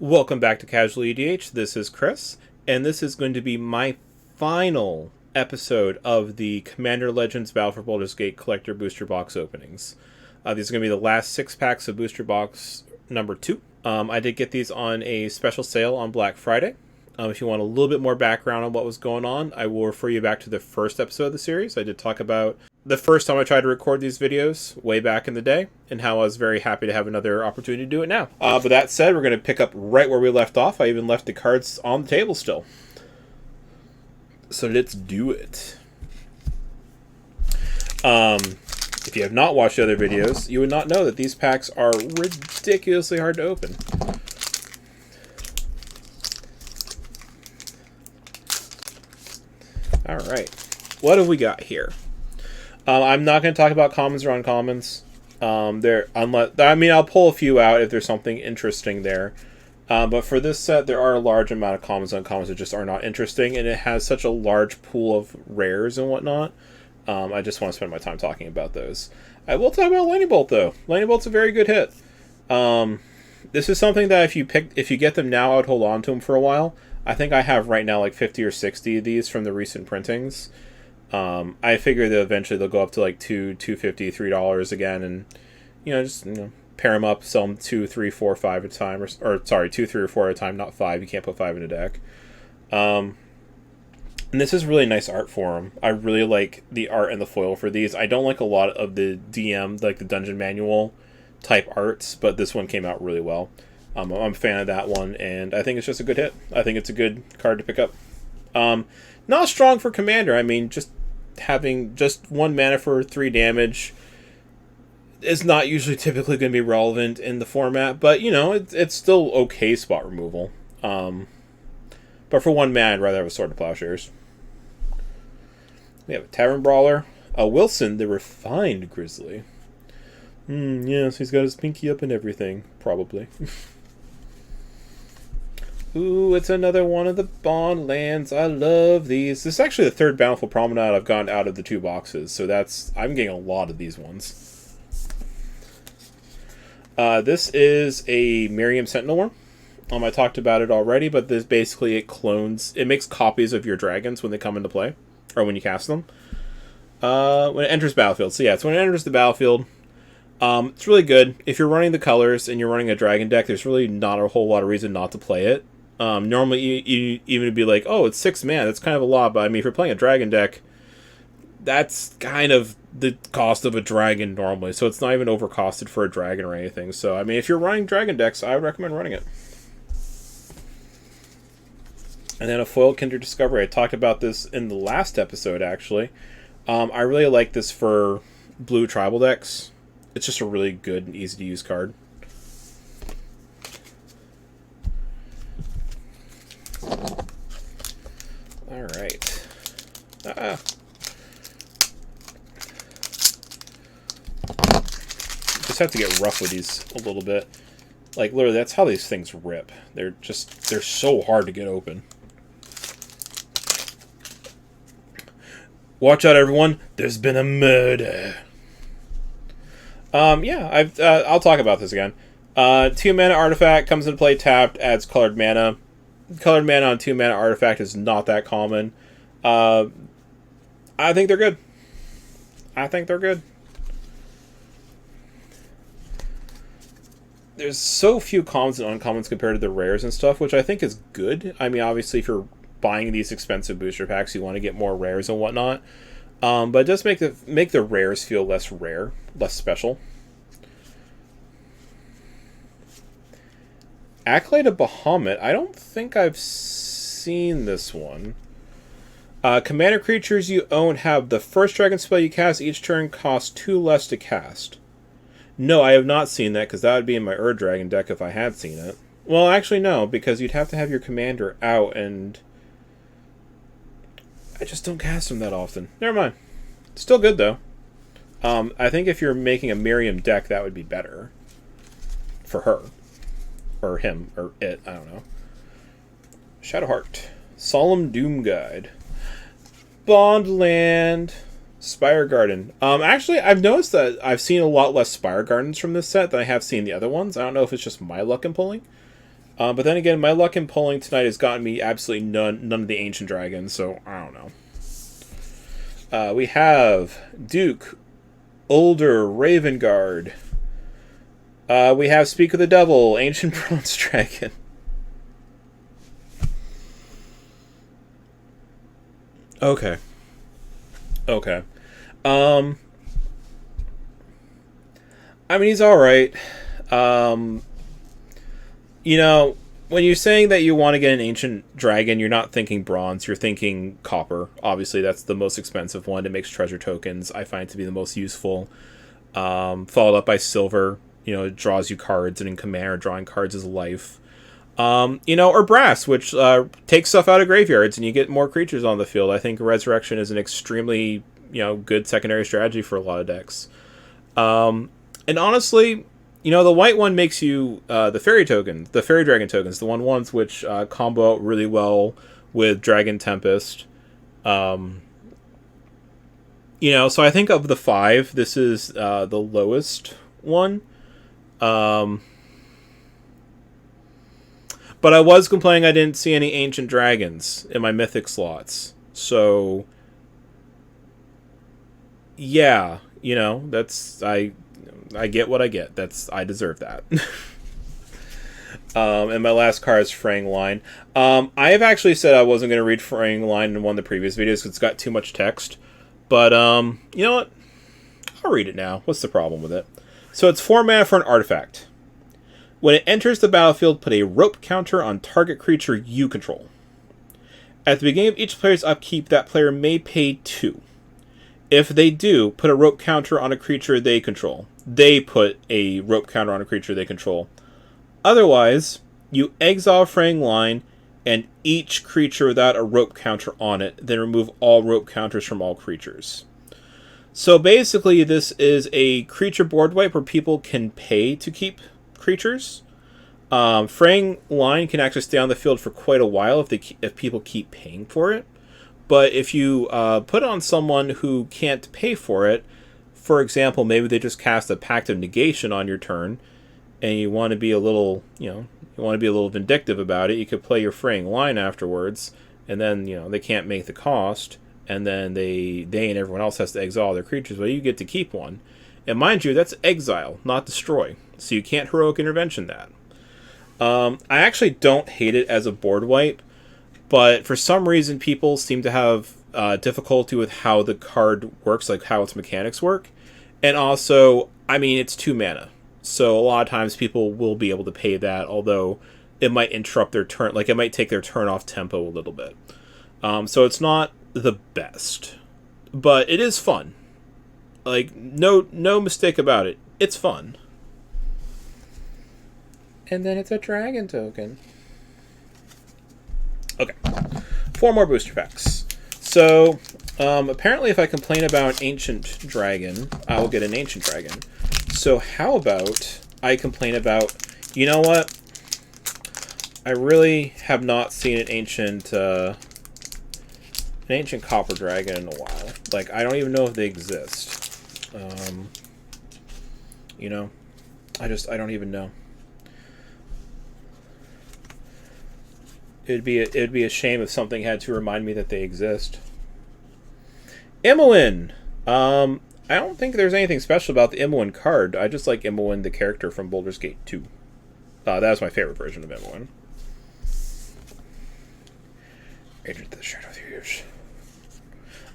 Welcome back to Casual EDH. This is Chris, and this is going to be my final episode of the Commander Legends Battle for Baldur's Gate Collector Booster Box openings. These are going to be the last 6 packs of Booster Box number 2. I did get these on a special sale on Black Friday. If you want a little bit more background on what was going on, I will refer you back to the first episode of the series. I did talk about the first time I tried to record these videos way back in the day, and how I was very happy to have another opportunity to do it now. But that said, we're going to pick up right where we left off. I even left the cards on the table still. So let's do it. If you have not watched the other videos, you would not know that these packs are ridiculously hard to open. Alright, what have we got here? I'm not going to talk about commons or uncommons. I'll pull a few out if there's something interesting there. But for this set, there are a large amount of commons and uncommons that just are not interesting, and it has such a large pool of rares and whatnot. I just want to spend my time talking about those. I will talk about Lightning Bolt, though. Lightning Bolt's a very good hit. This is something that if you get them now, I would hold on to them for a while. I think I have right now like 50 or 60 of these from the recent printings. I figure that eventually they'll go up to like $2.50, $3 again, and just pair them up, sell them 2, 3, 4, 5 at a time, or sorry, 2, 3, or 4 at a time, not 5. You can't put 5 in a deck. And this is really nice art for them. I really like the art and the foil for these. I don't like a lot of the DM, like the Dungeon Manual type arts, but this one came out really well. I'm a fan of that one, and I think it's just a good hit. I think it's a good card to pick up. Not strong for Commander. I mean, just having just 1 mana for 3 damage is not usually typically going to be relevant in the format, but, it's still okay spot removal. But for 1 mana, I'd rather have a Sword of Plowshares. We have a Tavern Brawler. A Wilson, the Refined Grizzly. Yes, he's got his pinky up and everything, probably. Ooh, it's another one of the Bond lands. I love these. This is actually the 3rd Bountiful Promenade I've gotten out of the 2 boxes, so I'm getting a lot of these ones. This is a Miriam Sentinel Worm. I talked about it already, but this basically it makes copies of your dragons when they come into play, or when you cast them. When it enters battlefield. So yeah, it's when it enters the battlefield. It's really good. If you're running the colors and you're running a dragon deck, there's really not a whole lot of reason not to play it. Normally, you even would be like, oh, it's 6 mana. That's kind of a lot, but I mean, if you're playing a dragon deck, that's kind of the cost of a dragon normally, so it's not even overcosted for a dragon or anything. So, I mean, if you're running dragon decks, I would recommend running it. And then a foil Kindred Discovery. I talked about this in the last episode, actually. I really like this for blue tribal decks. It's just a really good and easy to use card. Alright. Just have to get rough with these a little bit. Like, literally, that's how these things rip. They're so hard to get open. Watch out, everyone. There's been a murder. Yeah, I'll talk about this again. 2 mana artifact comes into play tapped, adds colored mana. Colored mana on 2 mana artifact is not that common. I think they're good. There's so few commons and uncommons compared to the rares and stuff, which I think is good. I mean, obviously, if you're buying these expensive booster packs, you want to get more rares and whatnot. But it does make the rares feel less rare, less special. Acolyte of Bahamut. I don't think I've seen this one. Commander creatures you own have the first dragon spell you cast each turn costs 2 less to cast. No, I have not seen that, because that would be in my Dragon deck if I had seen it. Well, actually, no, because you'd have to have your commander out, and I just don't cast them that often. Never mind. Still good, though. I think if you're making a Miriam deck, that would be better. For her. Or him. Or it. I don't know. Shadowheart. Solemn Doom Guide. Bondland. Spire Garden. Actually, I've noticed that I've seen a lot less Spire Gardens from this set than I have seen the other ones. I don't know if it's just my luck in pulling. But then again, my luck in pulling tonight has gotten me absolutely none of the ancient dragons, so I don't know. We have Duke, Older, Ravengard. We have Speak of the Devil, Ancient Bronze Dragon. Okay. I mean, he's alright. You know, when you're saying that you want to get an ancient dragon, you're not thinking bronze, you're thinking copper. Obviously, that's the most expensive one. It makes treasure tokens. I find it to be the most useful. Followed up by silver. You know, it draws you cards, and in Commander, drawing cards is life. You know, or brass, which takes stuff out of graveyards, and you get more creatures on the field. I think Resurrection is an extremely, you know, good secondary strategy for a lot of decks. And honestly, you know, the white one makes you the fairy dragon tokens, the 1/1s, which combo out really well with Dragon Tempest. You know, so I think of the 5, this is the lowest one. But I was complaining I didn't see any ancient dragons in my mythic slots. So yeah, you know, that's I get what I get. I deserve that. And my last card is Fraying Line. I have actually said I wasn't going to read Fraying Line in one of the previous videos because it's got too much text. But you know what? I'll read it now. What's the problem with it? So it's 4 mana for an artifact. When it enters the battlefield, put a rope counter on target creature you control. At the beginning of each player's upkeep, that player may pay 2. If they do, put a rope counter on a creature they control. They put a rope counter on a creature they control. Otherwise, you exile Fraying Line and each creature without a rope counter on it, then remove all rope counters from all creatures. So basically, this is a creature board wipe where people can pay to keep creatures. Fraying Line can actually stay on the field for quite a while if people keep paying for it. But if you put it on someone who can't pay for it, for example, maybe they just cast a Pact of Negation on your turn, and you want to be a little, you know, you want to be a little vindictive about it, you could play your Fraying Line afterwards, and then, you know, they can't make the cost, and then they and everyone else has to exile their creatures, but you get to keep one. And mind you, that's exile, not destroy, so you can't heroic intervention that. I actually don't hate it as a board wipe, but for some reason people seem to have difficulty with how the card works, like how its mechanics work. And also, I mean, it's 2 mana. So a lot of times people will be able to pay that, although it might interrupt their turn. Like, it might take their turn off tempo a little bit. So it's not the best. But it is fun. Like, no mistake about it. It's fun. And then it's a dragon token. Okay. 4 more booster packs. So, apparently if I complain about an ancient dragon, I will get an ancient dragon. So how about I complain about, you know what? I really have not seen an ancient copper dragon in a while. Like, I don't even know if they exist. You know, I don't even know. It'd be a shame if something had to remind me that they exist. Imoen! I don't think there's anything special about the Imoen card. I just like Imoen, the character from Baldur's Gate 2. That was my favorite version of Imoen. Agent of the Shadow Thieves.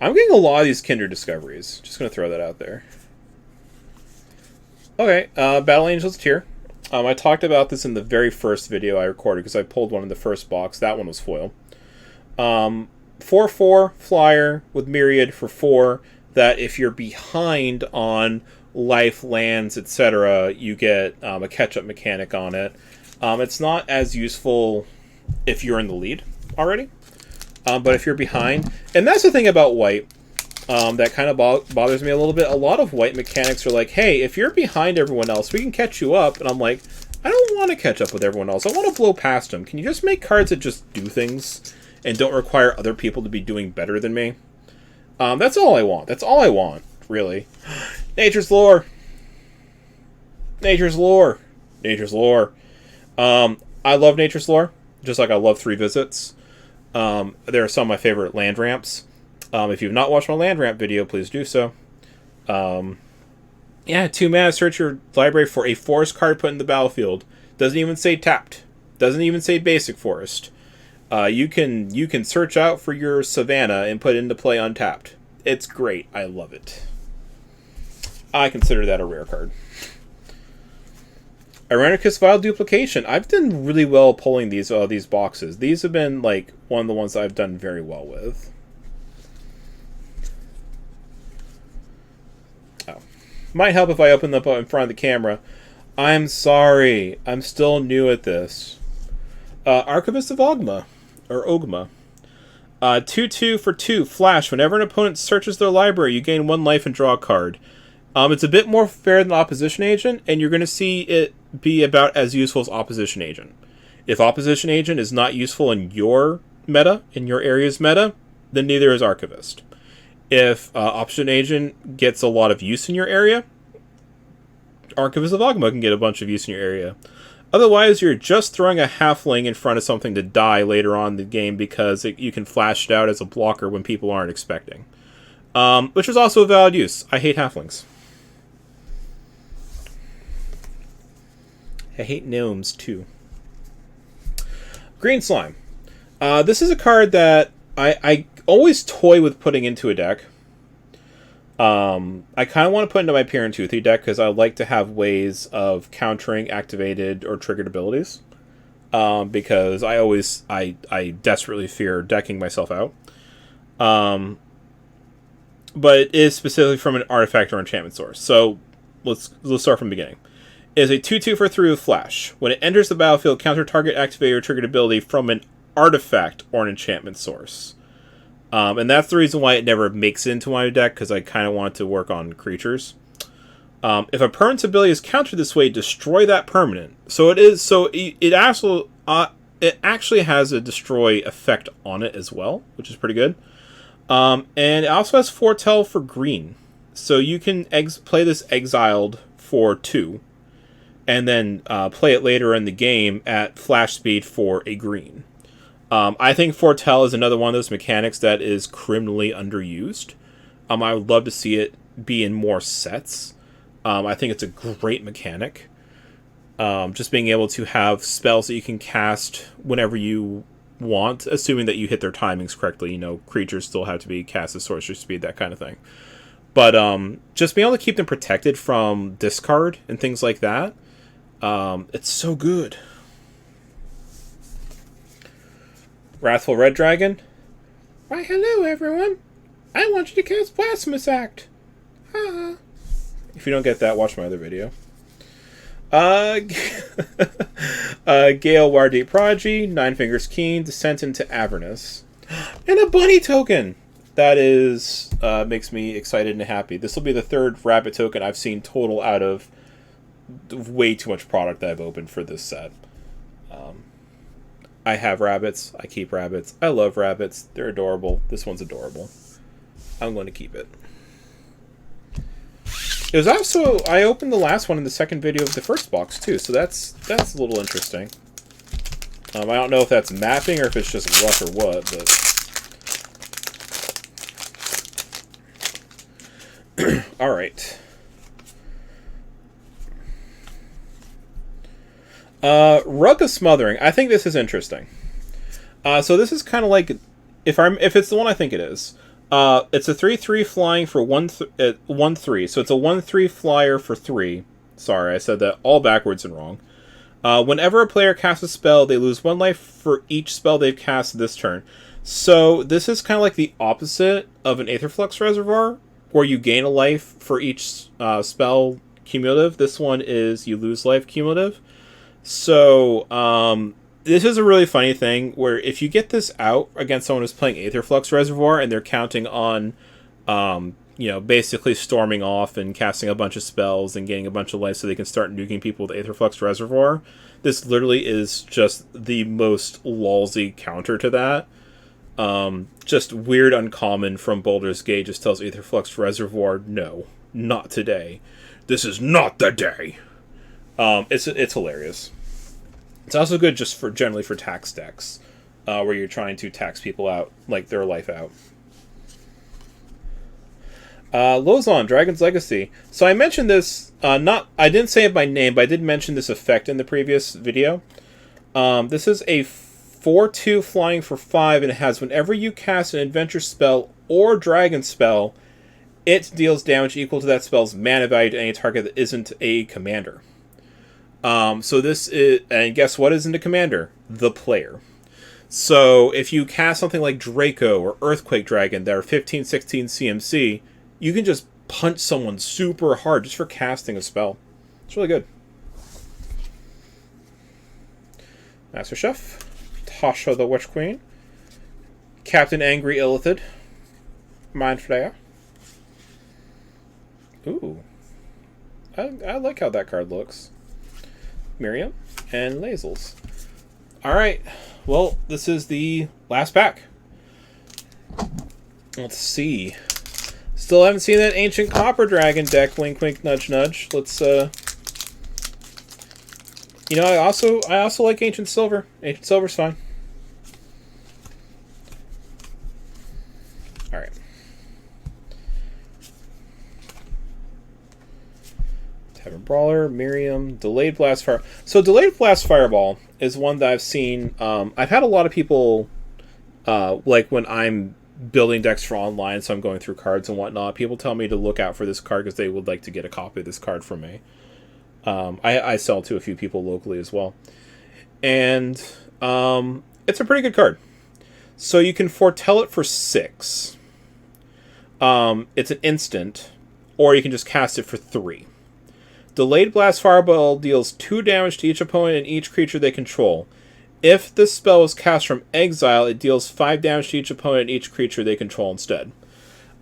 I'm getting a lot of these Kindred Discoveries. Just going to throw that out there. Okay, Battle Angels tier. I talked about this in the very first video I recorded because I pulled one in the first box. That one was foil. 4/4 flyer with Myriad for 4. That if you're behind on life, lands, etc., you get a catch-up mechanic on it. It's not as useful if you're in the lead already. But if you're behind... And that's the thing about white that kind of bothers me a little bit. A lot of white mechanics are like, hey, if you're behind everyone else, we can catch you up. And I'm like, I don't want to catch up with everyone else. I want to blow past them. Can you just make cards that just do things and don't require other people to be doing better than me? That's all I want. That's all I want, really. Nature's Lore. Nature's Lore. Nature's Lore. I love Nature's Lore, just like I love Three Visits. There are some of my favorite land ramps. If you've not watched my land ramp video, please do so. Yeah, 2 mana, search your library for a forest card put in the battlefield. Doesn't even say tapped. Doesn't even say basic forest. You can search out for your Savannah and put it into play untapped. It's great. I love it. I consider that a rare card. Irenicus Vial Duplication. I've done really well pulling these boxes. These have been like one of the ones I've done very well with. Oh. Might help if I open them up in front of the camera. I'm sorry. I'm still new at this. Archivist of Ogma. Or Ogma. 2/2 for 2. Flash. Whenever an opponent searches their library, you gain 1 life and draw a card. It's a bit more fair than Opposition Agent, and you're going to see it be about as useful as Opposition Agent. If Opposition Agent is not useful in your meta, in your area's meta, then neither is Archivist. If Opposition Agent gets a lot of use in your area, Archivist of Ogma can get a bunch of use in your area. Otherwise, you're just throwing a halfling in front of something to die later on in the game because you can flash it out as a blocker when people aren't expecting. Which is also a valid use. I hate halflings. I hate gnomes, too. Green Slime. This is a card that I always toy with putting into a deck. I kind of want to put into my Pier and Toothy deck because I like to have ways of countering activated or triggered abilities. Because I desperately fear decking myself out. But it is specifically from an artifact or enchantment source. So let's start from the beginning. It is a 2/2 for 3 with Flash. When it enters the battlefield, counter target activated or triggered ability from an artifact or an enchantment source. And that's the reason why it never makes it into my deck, because I kind of want to work on creatures. If a permanent's ability is countered this way, destroy that permanent. It actually has a destroy effect on it as well, which is pretty good. And it also has Foretell for green. So you can play this exiled for 2, and then play it later in the game at flash speed for a green. I think Foretell is another one of those mechanics that is criminally underused. I would love to see it be in more sets. I think it's a great mechanic. Just being able to have spells that you can cast whenever you want, assuming that you hit their timings correctly. Creatures still have to be cast at sorcery speed, that kind of thing. But just being able to keep them protected from discard and things like that, it's so good. Wrathful Red Dragon. Why, hello, everyone. I want you to cast Blasphemous Act. Ha. If you don't get that, watch my other video. Gale Wardeep Prodigy, Nine Fingers Keen, Descent into Avernus. And a bunny token! That is, makes me excited and happy. This will be the 3rd rabbit token I've seen total out of way too much product that I've opened for this set. I have rabbits. I keep rabbits. I love rabbits. They're adorable. This one's adorable. I'm going to keep it. It was also... I opened the last one in the second video of the first box, too, so that's a little interesting. I don't know if that's mapping or if it's just luck or what, but... Alright. Rug of Smothering. I think this is interesting. So this is kind of like... If it's the one I think it is... it's a 3/3 flying for 1/3. So it's a 1/3 flyer for 3. Sorry, I said that all backwards and wrong. Whenever a player casts a spell, they lose 1 life for each spell they've cast this turn. So this is kind of like the opposite of an Aetherflux Reservoir, where you gain a life for each spell cumulative. This one is you lose life cumulative. So this is a really funny thing where if you get this out against someone who's playing Aetherflux Reservoir and they're counting on, basically storming off and casting a bunch of spells and getting a bunch of life so they can start nuking people with Aetherflux Reservoir, this literally is just the most lolsy counter to that. Just weird uncommon from Baldur's Gate just tells Aetherflux Reservoir, no, not today. This is not the day. It's hilarious. It's also good just for generally for tax decks, where you're trying to tax people out, like their life out. Lozon, Dragon's Legacy. So I mentioned this, I didn't say it by name, but I did mention this effect in the previous video. This is a 4/2 flying for 5, and it has whenever you cast an adventure spell or dragon spell, it deals damage equal to that spell's mana value to any target that isn't a commander. So this is, and guess what isn't a commander? The player. So if you cast something like Draco or Earthquake Dragon that are 15-16 CMC, you can just punch someone super hard just for casting a spell. It's really good. Master Chef, Tasha the Witch Queen, Captain Angry Illithid, Mind Flayer. Ooh. I like how that card looks. Miriam, and Lazels. Alright, well, this is the last pack. Let's see. Still haven't seen that Ancient Copper Dragon deck, wink wink nudge nudge. Let's you know, I also like Ancient Silver. Ancient Silver's fine. Alright. Tavern Brawler, Miriam, Delayed Blast Fire. So Delayed Blast Fireball is one that I've seen. I've had a lot of people, like when I'm building decks for online, so I'm going through cards and whatnot, people tell me to look out for this card because they would like to get a copy of this card from me. I sell to a few people locally as well. And it's a pretty good card. So you can foretell it for 6. It's an instant, or you can just cast it for 3. Delayed Blast Fireball deals 2 damage to each opponent and each creature they control. If this spell is cast from exile, it deals 5 damage to each opponent and each creature they control instead.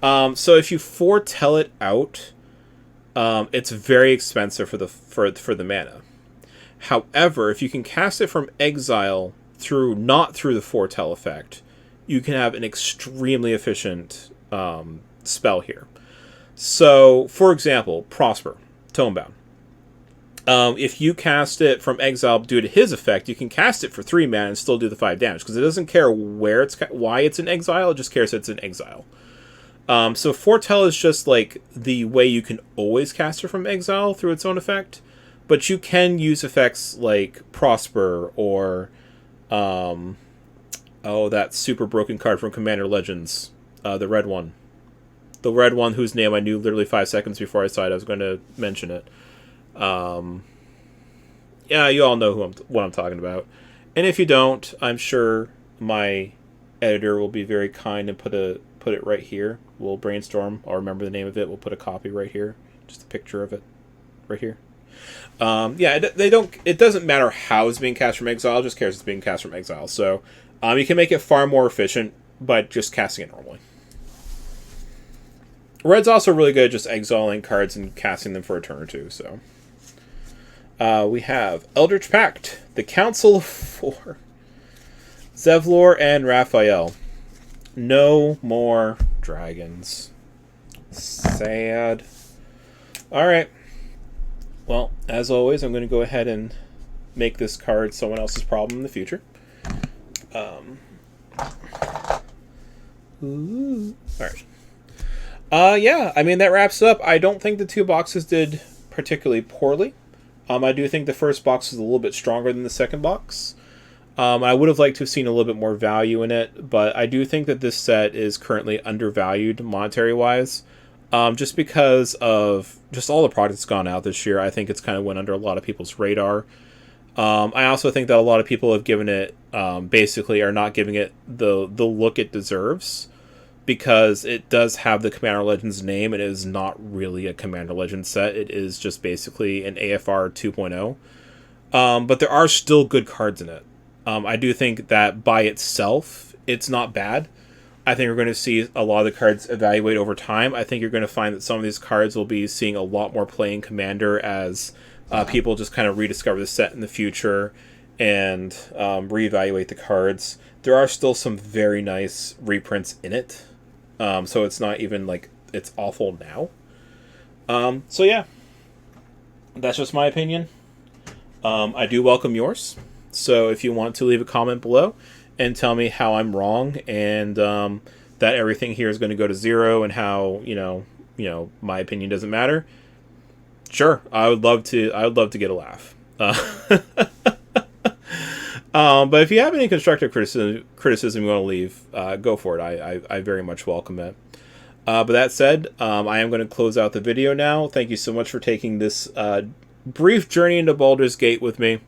So if you foretell it out, it's very expensive for the mana. However, if you can cast it from exile not through the foretell effect, you can have an extremely efficient spell here. So, for example, Prosper, Tomebound. If you cast it from exile due to his effect, you can cast it for 3 mana and still do the 5 damage, because it doesn't care why it's in exile, it just cares that it's in exile. So Foretell is just like the way you can always cast it from exile through its own effect, but you can use effects like Prosper or that super broken card from Commander Legends, the red one. The red one whose name I knew literally 5 seconds before I saw it. I was going to mention it. Yeah, you all know what I'm talking about. And if you don't, I'm sure my editor will be very kind and put it right here. We'll brainstorm. I'll remember the name of it. We'll put a copy right here. Just a picture of it right here. Yeah, it doesn't matter how it's being cast from exile. It just cares it's being cast from exile. So you can make it far more efficient by just casting it normally. Red's also really good at just exiling cards and casting them for a turn or two. So we have Eldritch Pact, the Council of 4, Zevlor, and Raphael. No more dragons. Sad. Alright. Well, as always, I'm going to go ahead and make this card someone else's problem in the future. Alright. Yeah, I mean, that wraps it up. I don't think the 2 boxes did particularly poorly. I do think the first box was a little bit stronger than the second box. I would have liked to have seen a little bit more value in it, but I do think that this set is currently undervalued monetary-wise. Just because of just all the product that's gone out this year, I think it's kind of went under a lot of people's radar. I also think that a lot of people have given it, basically are not giving it the look it deserves, because it does have the Commander Legends name. It is not really a Commander Legends set. It is just basically an AFR 2.0. But there are still good cards in it. I do think that by itself, it's not bad. I think we're going to see a lot of the cards evaluate over time. I think you're going to find that some of these cards will be seeing a lot more play in Commander as people just kind of rediscover the set in the future and reevaluate the cards. There are still some very nice reprints in it. So it's not even like it's awful now. So yeah, that's just my opinion. I do welcome yours. So if you want to leave a comment below and tell me how I'm wrong and that everything here is going to go to 0 and how my opinion doesn't matter, sure, I would love to. I would love to get a laugh. But if you have any constructive criticism you want to leave, go for it. I very much welcome it. But that said, I am going to close out the video now. Thank you so much for taking this brief journey into Baldur's Gate with me.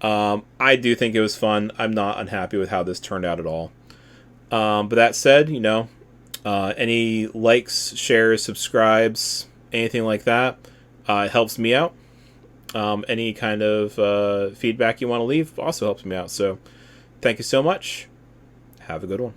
I do think it was fun. I'm not unhappy with how this turned out at all. But that said, any likes, shares, subscribes, anything like that, it helps me out. Any kind of feedback you want to leave also helps me out. So thank you so much. Have a good one.